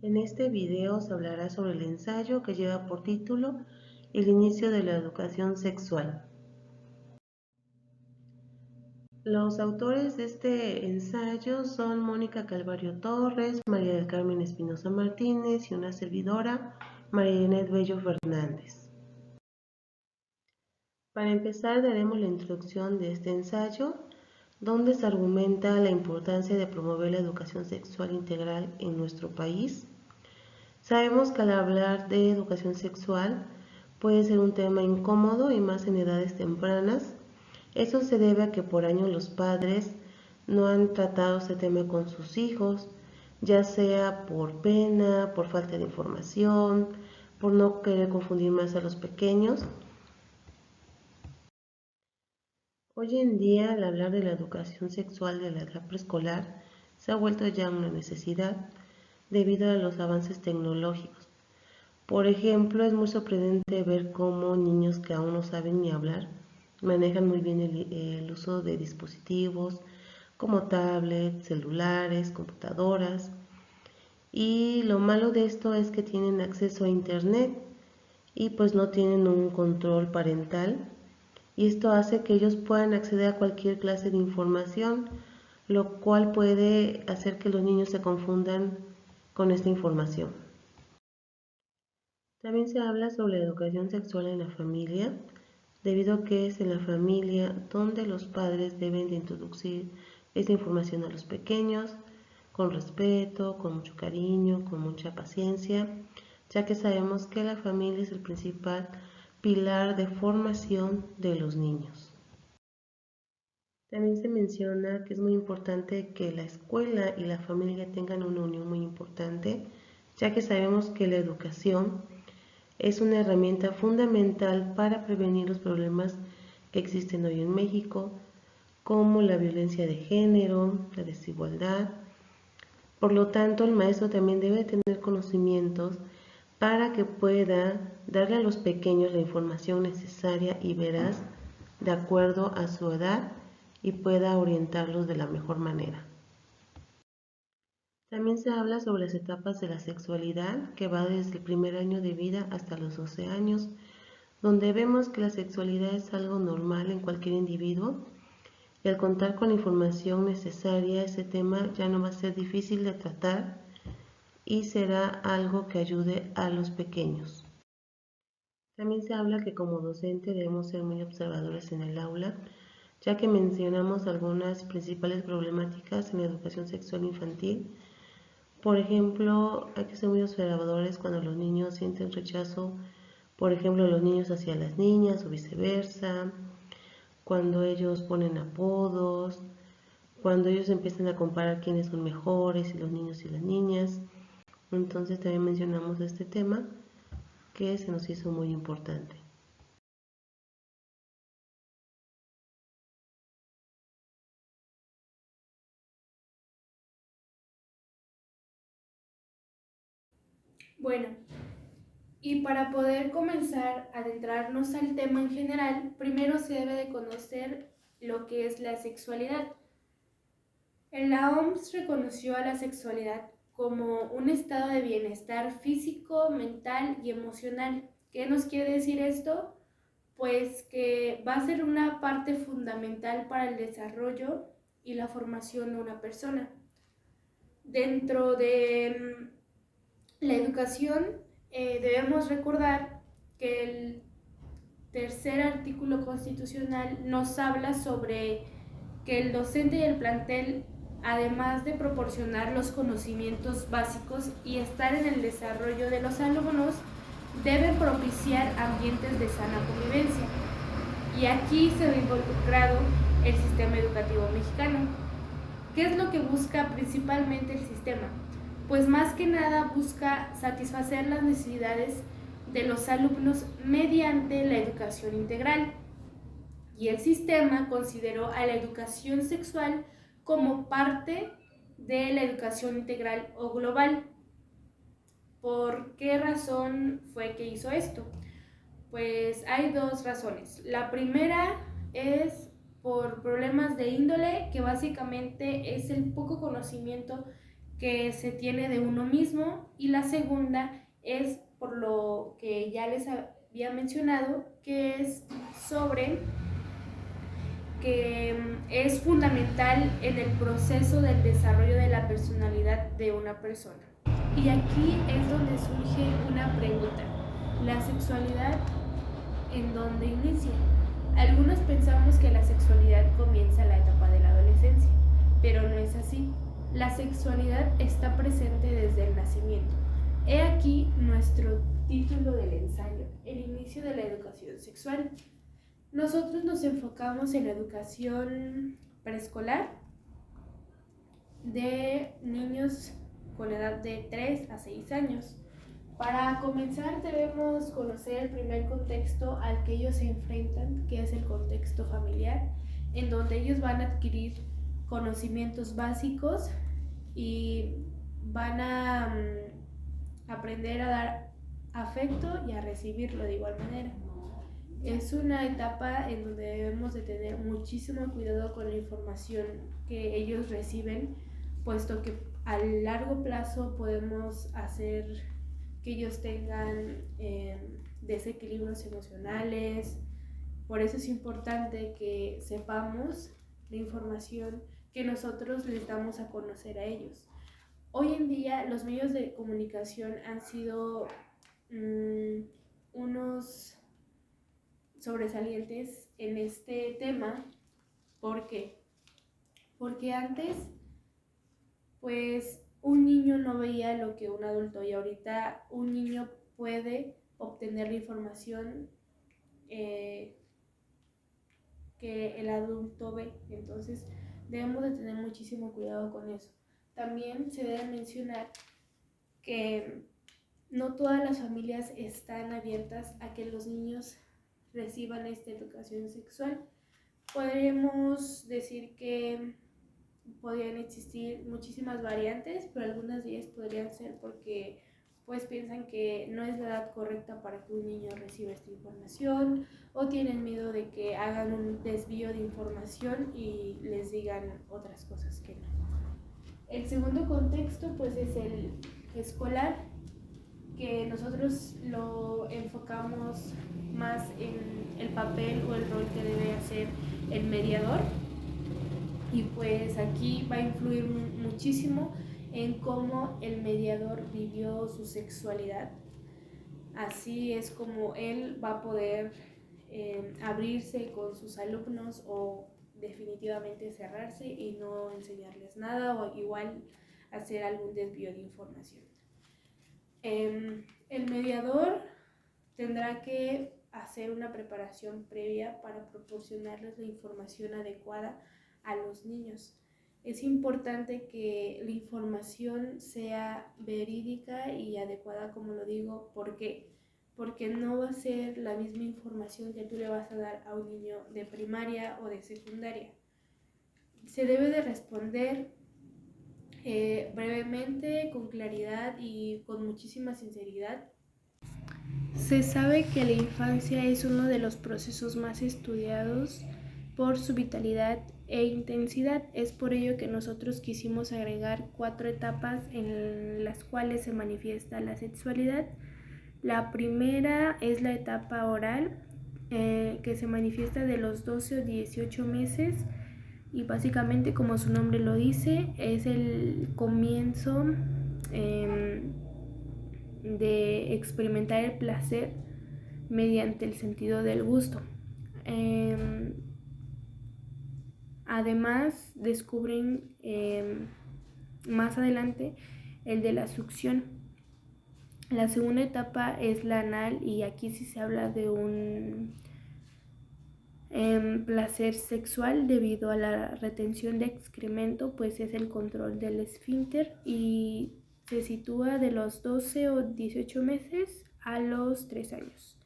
En este video se hablará sobre el ensayo que lleva por título El inicio de la educación sexual. Los autores de este ensayo son Mónica Calvario Torres, María del Carmen Espinosa Martínez y una servidora, María Inés Bello Fernández. Para empezar daremos la introducción de este ensayo, donde se argumenta la importancia de promover la educación sexual integral en nuestro país. Sabemos que al hablar de educación sexual puede ser un tema incómodo y más en edades tempranas. Eso se debe a que por años los padres no han tratado este tema con sus hijos, ya sea por pena, por falta de información, por no querer confundir más a los pequeños. Hoy en día, al hablar de la educación sexual de la edad preescolar, se ha vuelto ya una necesidad debido a los avances tecnológicos. Por ejemplo, es muy sorprendente ver cómo niños que aún no saben ni hablar manejan muy bien el uso de dispositivos como tablets, celulares, computadoras. Y lo malo de esto es que tienen acceso a internet y pues no tienen un control parental. Y esto hace que ellos puedan acceder a cualquier clase de información, lo cual puede hacer que los niños se confundan con esta información. También se habla sobre la educación sexual en la familia, debido a que es en la familia donde los padres deben de introducir esta información a los pequeños, con respeto, con mucho cariño, con mucha paciencia, ya que sabemos que la familia es el principal pilar de formación de los niños. También se menciona que es muy importante que la escuela y la familia tengan una unión muy importante, ya que sabemos que la educación es una herramienta fundamental para prevenir los problemas que existen hoy en México, como la violencia de género, la desigualdad. Por lo tanto, el maestro también debe tener conocimientos para que pueda darle a los pequeños la información necesaria y veraz de acuerdo a su edad y pueda orientarlos de la mejor manera. También se habla sobre las etapas de la sexualidad, que va desde el primer año de vida hasta los 12 años, donde vemos que la sexualidad es algo normal en cualquier individuo y al contar con la información necesaria, ese tema ya no va a ser difícil de tratar y será algo que ayude a los pequeños. También se habla que como docente debemos ser muy observadores en el aula, ya que mencionamos algunas principales problemáticas en la educación sexual infantil. Por ejemplo, hay que ser muy observadores cuando los niños sienten rechazo, por ejemplo, los niños hacia las niñas o viceversa, cuando ellos ponen apodos, cuando ellos empiezan a comparar quiénes son mejores, si los niños y las niñas. Entonces también mencionamos este tema que se nos hizo muy importante. Bueno, y para poder comenzar a adentrarnos al tema en general, primero se debe de conocer lo que es la sexualidad. La OMS reconoció a la sexualidad como un estado de bienestar físico, mental y emocional. ¿Qué nos quiere decir esto? Pues que va a ser una parte fundamental para el desarrollo y la formación de una persona. Dentro de la educación debemos recordar que el tercer artículo constitucional nos habla sobre que el docente y el plantel, además de proporcionar los conocimientos básicos y estar en el desarrollo de los alumnos, deben propiciar ambientes de sana convivencia. Y aquí se ve involucrado el sistema educativo mexicano. ¿Qué es lo que busca principalmente el sistema? Pues más que nada busca satisfacer las necesidades de los alumnos mediante la educación integral. Y el sistema consideró a la educación sexual como parte de la educación integral o global. ¿Por qué razón fue que hizo esto? Pues hay dos razones. La primera es por problemas de índole, que básicamente es el poco conocimiento que se tiene de uno mismo, y la segunda es por lo que ya les había mencionado, que es sobre que es fundamental en el proceso del desarrollo de la personalidad de una persona. Y aquí es donde surge una pregunta: ¿la sexualidad en dónde inicia? Algunos pensamos que la sexualidad comienza en la etapa de la adolescencia, pero no es así. La sexualidad está presente desde el nacimiento. He aquí nuestro título del ensayo: el inicio de la educación sexual. Nosotros nos enfocamos en la educación preescolar de niños con edad de 3 a 6 años. Para comenzar debemos conocer el primer contexto al que ellos se enfrentan, que es el contexto familiar, en donde ellos van a adquirir conocimientos básicos y van a aprender a dar afecto y a recibirlo de igual manera. Es una etapa en donde debemos de tener muchísimo cuidado con la información que ellos reciben, puesto que a largo plazo podemos hacer que ellos tengan desequilibrios emocionales. Por eso es importante que sepamos la información que nosotros les damos a conocer a ellos. Hoy en día los medios de comunicación han sido unos sobresalientes en este tema. ¿Por qué? Porque antes, pues, un niño no veía lo que un adulto, y ahorita un niño puede obtener la información que el adulto ve. Entonces debemos de tener muchísimo cuidado con eso. También se debe mencionar que no todas las familias están abiertas a que los niños reciban esta educación sexual. Podríamos decir que podrían existir muchísimas variantes, pero algunas de ellas podrían ser porque pues piensan que no es la edad correcta para que un niño reciba esta información, o tienen miedo de que hagan un desvío de información y les digan otras cosas que no. El segundo contexto pues es el escolar, que nosotros lo enfocamos más en el papel o el rol que debe hacer el mediador, y pues aquí va a influir muchísimo en cómo el mediador vivió su sexualidad. Así es como él va a poder abrirse con sus alumnos, o definitivamente cerrarse y no enseñarles nada, o igual hacer algún desvío de información. El mediador tendrá que hacer una preparación previa para proporcionarles la información adecuada a los niños. Es importante que la información sea verídica y adecuada, como lo digo. ¿Por qué? Porque no va a ser la misma información que tú le vas a dar a un niño de primaria o de secundaria. Se debe de responder brevemente, con claridad y con muchísima sinceridad. Se sabe que la infancia es uno de los procesos más estudiados por su vitalidad e intensidad. Es por ello que nosotros quisimos agregar 4 etapas en las cuales se manifiesta la sexualidad. La primera es la etapa oral, que se manifiesta de los 12 o 18 meses, y básicamente, como su nombre lo dice, es el comienzo de experimentar el placer mediante el sentido del gusto. Además, descubren más adelante el de la succión. La segunda etapa es la anal, y aquí sí se habla de un placer sexual debido a la retención de excremento, pues es el control del esfínter, y se sitúa de los 12 o 18 meses a los 3 años.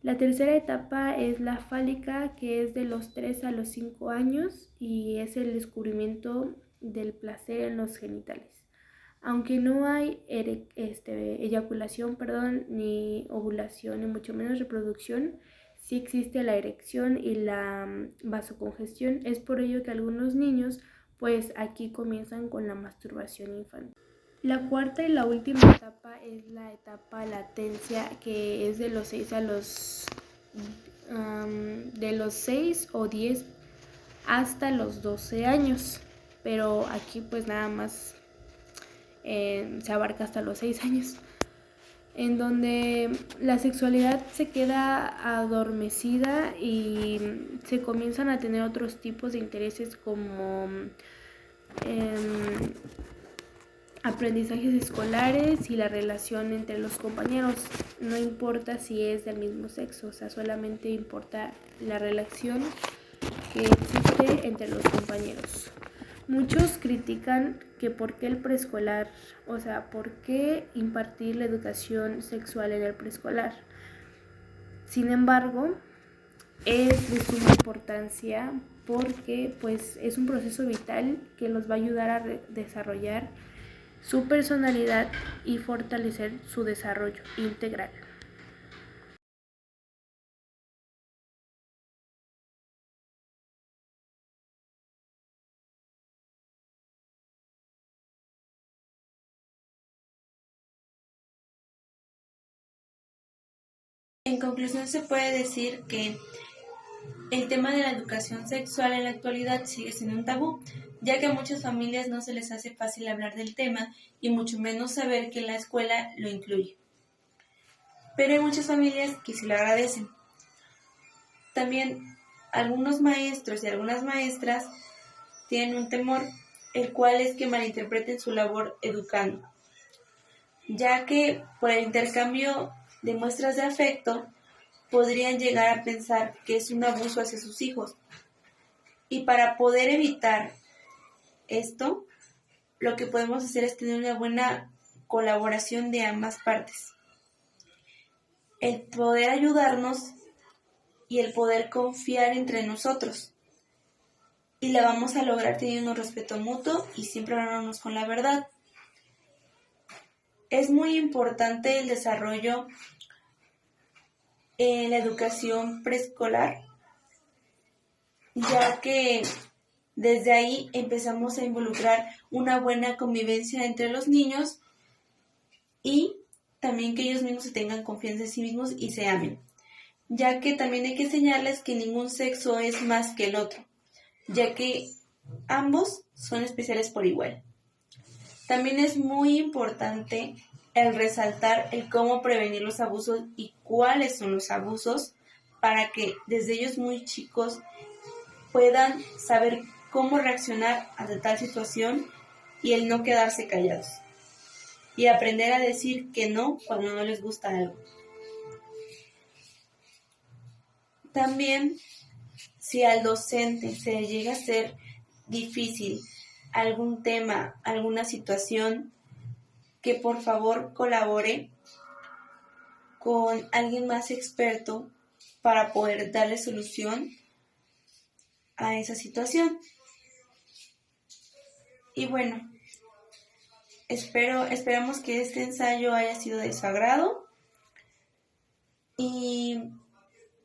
La tercera etapa es la fálica, que es de los 3 a los 5 años, y es el descubrimiento del placer en los genitales. Aunque no hay eyaculación, ni ovulación, ni mucho menos reproducción, sí existe la erección y la vasocongestión. Es por ello que algunos niños pues aquí comienzan con la masturbación infantil. La cuarta y la última etapa es la etapa latencia, que es de los 6 a los de los 6 o 10 hasta los 12 años, pero aquí pues nada más se abarca hasta los 6 años, en donde la sexualidad se queda adormecida y se comienzan a tener otros tipos de intereses como aprendizajes escolares y la relación entre los compañeros. No importa si es del mismo sexo, o sea, solamente importa la relación que existe entre los compañeros. Muchos critican que por qué el preescolar, o sea, por qué impartir la educación sexual en el preescolar. Sin embargo, es de suma importancia porque pues es un proceso vital que los va a ayudar a desarrollar su personalidad y fortalecer su desarrollo integral. En conclusión, se puede decir que el tema de la educación sexual en la actualidad sigue siendo un tabú, ya que a muchas familias no se les hace fácil hablar del tema y mucho menos saber que la escuela lo incluye. Pero hay muchas familias que sí lo agradecen. También algunos maestros y algunas maestras tienen un temor, el cual es que malinterpreten su labor educando, ya que por el intercambio de muestras de afecto podrían llegar a pensar que es un abuso hacia sus hijos. Y para poder evitar esto, lo que podemos hacer es tener una buena colaboración de ambas partes. El poder ayudarnos y el poder confiar entre nosotros. Y la vamos a lograr teniendo un respeto mutuo y siempre hablándonos con la verdad. Es muy importante el desarrollo en la educación preescolar, ya que desde ahí empezamos a involucrar una buena convivencia entre los niños y también que ellos mismos se tengan confianza en sí mismos y se amen, ya que también hay que enseñarles que ningún sexo es más que el otro, ya que ambos son especiales por igual. También es muy importante el resaltar el cómo prevenir los abusos y cuáles son los abusos para que desde ellos muy chicos puedan saber cómo reaccionar ante tal situación y el no quedarse callados y aprender a decir que no cuando no les gusta algo. También, si al docente se le llega a ser difícil algún tema, alguna situación, que por favor colabore con alguien más experto para poder darle solución a esa situación. Y bueno, esperamos que este ensayo haya sido de su agrado y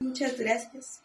muchas gracias.